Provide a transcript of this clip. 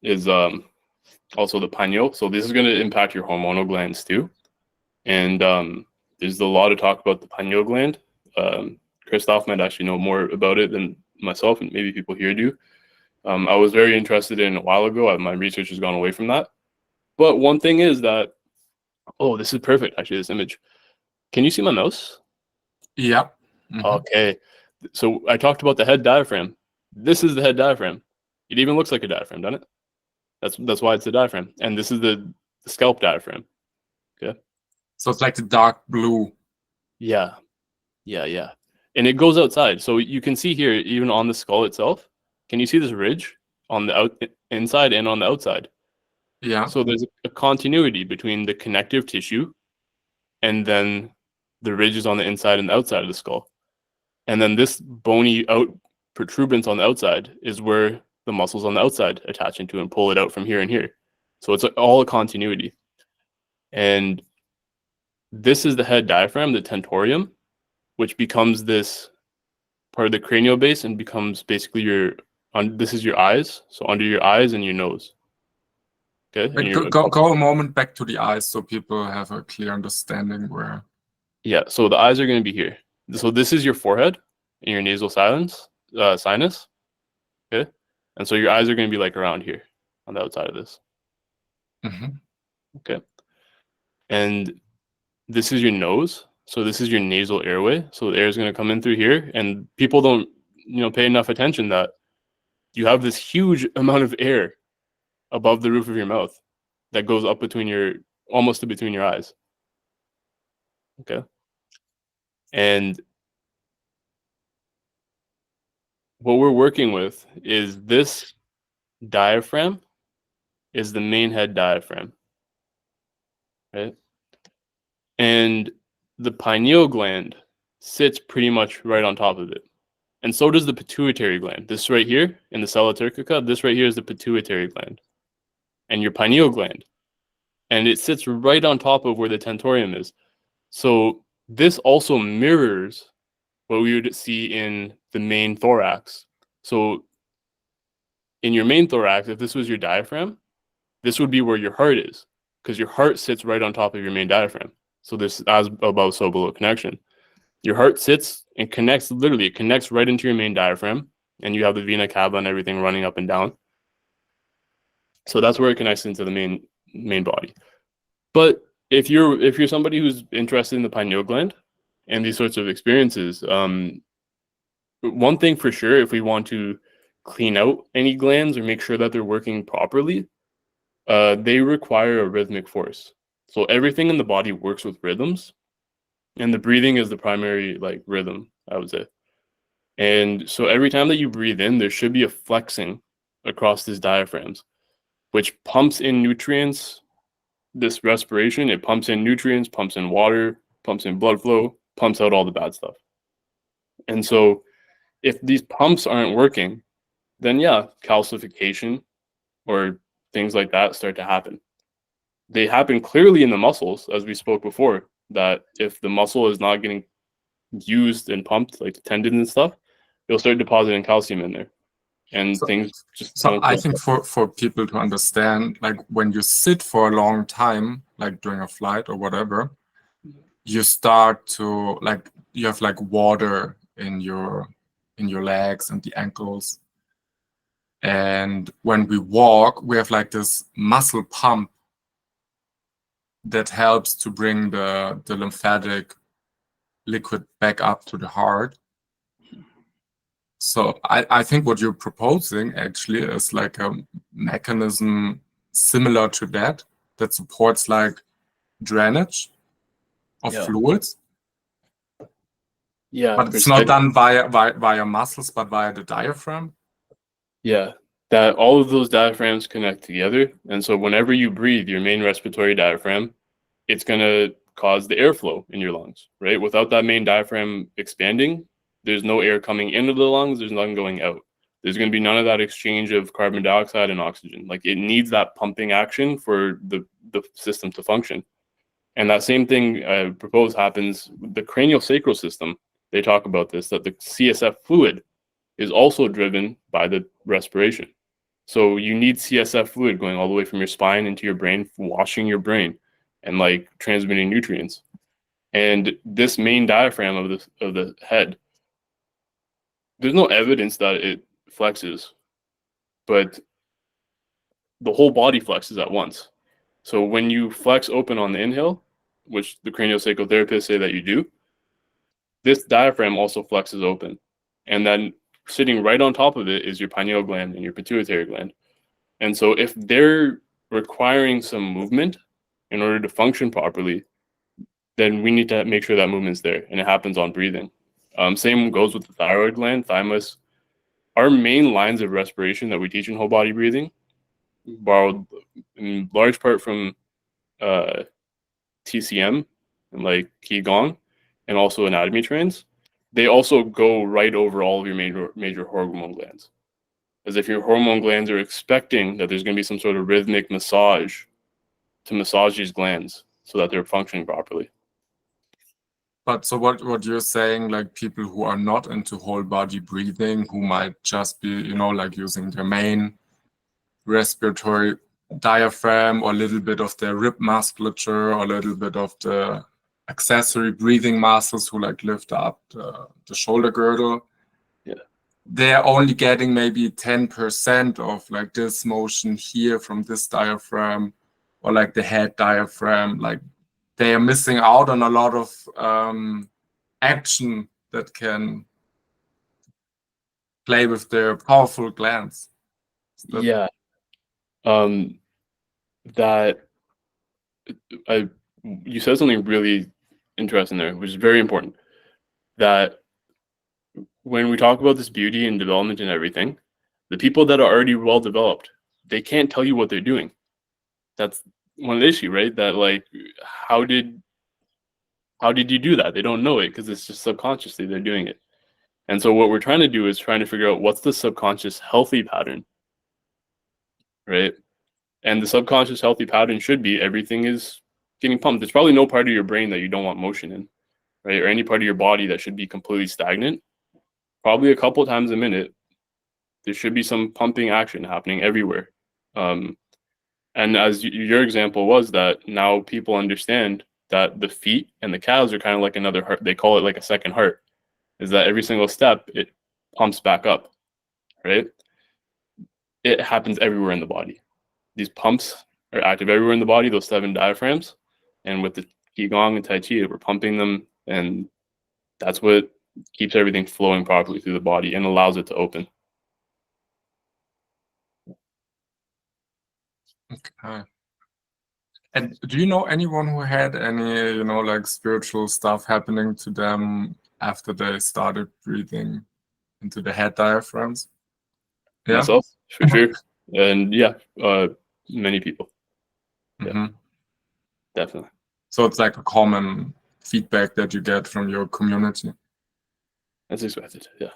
is also the pineal. So this is going to impact your hormonal glands too. And there's a lot of talk about the pineal gland. Christoph might actually know more about it than myself, and maybe people here do. I was very interested in a while ago. My research has gone away from that. But one thing is that, oh, this is perfect, actually, this image. Can you see my mouse? Yeah. Okay. So I talked about the head diaphragm. This is the head diaphragm. It even looks like a diaphragm, doesn't it? That's why it's a diaphragm. And this is the scalp diaphragm. Okay. So it's like the dark blue. Yeah. And it goes outside. So you can see here, even on the skull itself, can you see this ridge on the inside and on the outside? Yeah. So there's a continuity between the connective tissue and then the ridges on the inside and the outside of the skull. And then this bony protuberance on the outside is where the muscles on the outside attach into and pull it out from here and here. So it's all a continuity. And this is the head diaphragm, the tentorium, which becomes this part of the cranial base and becomes basically this is your eyes. So under your eyes and your nose. Okay. Go a moment back to the eyes so people have a clear understanding where. Yeah. So the eyes are going to be here. So this is your forehead and your nasal sinus. Okay. And so your eyes are going to be like around here on the outside of this. Okay. And this is your nose. So this is your nasal airway. So the air is going to come in through here. And people don't, pay enough attention that you have this huge amount of air above the roof of your mouth that goes up almost between your eyes. Okay. And what we're working with is this diaphragm is the main head diaphragm, right? And the pineal gland sits pretty much right on top of it. And so does the pituitary gland. This right here in the sella turcica, this right here is the pituitary gland and your pineal gland. And it sits right on top of where the tentorium is. So this also mirrors what we would see in the main thorax. So in your main thorax, if this was your diaphragm, this would be where your heart is, because your heart sits right on top of your main diaphragm. So this as above, so below connection. Your heart sits and connects, literally, it connects right into your main diaphragm, and you have the vena cava and everything running up and down. So that's where it connects into the main body. But if you're somebody who's interested in the pineal gland and these sorts of experiences, one thing for sure, if we want to clean out any glands or make sure that they're working properly, they require a rhythmic force. So everything in the body works with rhythms, and the breathing is the primary rhythm, I would say. And so every time that you breathe in, there should be a flexing across these diaphragms, which pumps in nutrients. This respiration, it pumps in nutrients, pumps in water, pumps in blood flow, pumps out all the bad stuff. And so if these pumps aren't working, then yeah, calcification or things like that start to happen. They happen clearly in the muscles, as we spoke before, that if the muscle is not getting used and pumped, like the tendons and stuff, you'll start depositing calcium in there. And things just... So I think for people to understand, like when you sit for a long time, like during a flight or whatever, you start to you have water in your legs and the ankles. And when we walk, we have this muscle pump that helps to bring the lymphatic liquid back up to the heart. So I think what you're proposing actually is a mechanism similar to that supports drainage of fluids. Yeah, but it's not done via muscles, but via the diaphragm. Yeah, that all of those diaphragms connect together, and so whenever you breathe, your main respiratory diaphragm, it's gonna cause the airflow in your lungs, right? Without that main diaphragm expanding, there's no air coming into the lungs, there's nothing going out. There's going to be none of that exchange of carbon dioxide and oxygen. It needs that pumping action for the system to function. And that same thing I propose happens with the cranial sacral system. They talk about this, that the CSF fluid is also driven by the respiration. So you need CSF fluid going all the way from your spine into your brain, washing your brain and like transmitting nutrients. And this main diaphragm of the head, there's no evidence that it flexes, but the whole body flexes at once. So when you flex open on the inhale, which the craniosacral therapists say that you do, this diaphragm also flexes open. And then sitting right on top of it is your pineal gland and your pituitary gland. And so if they're requiring some movement in order to function properly, then we need to make sure that movement's there, and it happens on breathing. Same goes with the thyroid gland, thymus. Our main lines of respiration that we teach in whole body breathing, borrowed in large part from TCM and like Qigong, and also anatomy trains. They also go right over all of your major hormone glands, as if your hormone glands are expecting that there's going to be some sort of rhythmic massage to massage these glands so that they're functioning properly. But so what you're saying, like people who are not into whole body breathing, who might just be, like using their main respiratory diaphragm or a little bit of their rib musculature or a little bit of the accessory breathing muscles who like lift up the shoulder girdle. Yeah. They're only getting maybe 10% of like this motion here from this diaphragm or like the head diaphragm. Like they are missing out on a lot of action that can play with their powerful glands. Yeah. That you said something really interesting there, which is very important. That when we talk about this beauty and development and everything, the people that are already well developed, they can't tell you what they're doing. That's one of the issue, right? That like, how did you do that? They don't know it because it's just subconsciously they're doing it. And so what we're trying to do is trying to figure out what's the subconscious healthy pattern, right? And the subconscious healthy pattern should be everything is getting pumped. There's probably no part of your brain that you don't want motion in, right? Or any part of your body that should be completely stagnant. Probably a couple times a minute, there should be some pumping action happening everywhere. And as your example was that now people understand that the feet and the calves are kind of like another heart. They call it like a second heart. Is that every single step, it pumps back up, right? It happens everywhere in the body. These pumps are active everywhere in the body, those 7 diaphragms. And with the Qigong and Tai Chi, we're pumping them, and that's what keeps everything flowing properly through the body and allows it to open. Okay. And do you know anyone who had any, like spiritual stuff happening to them after they started breathing into the head diaphragms? Yeah. Myself, for sure. And yeah, many people. Yeah, definitely. So it's like a common feedback that you get from your community. That's expected, yeah.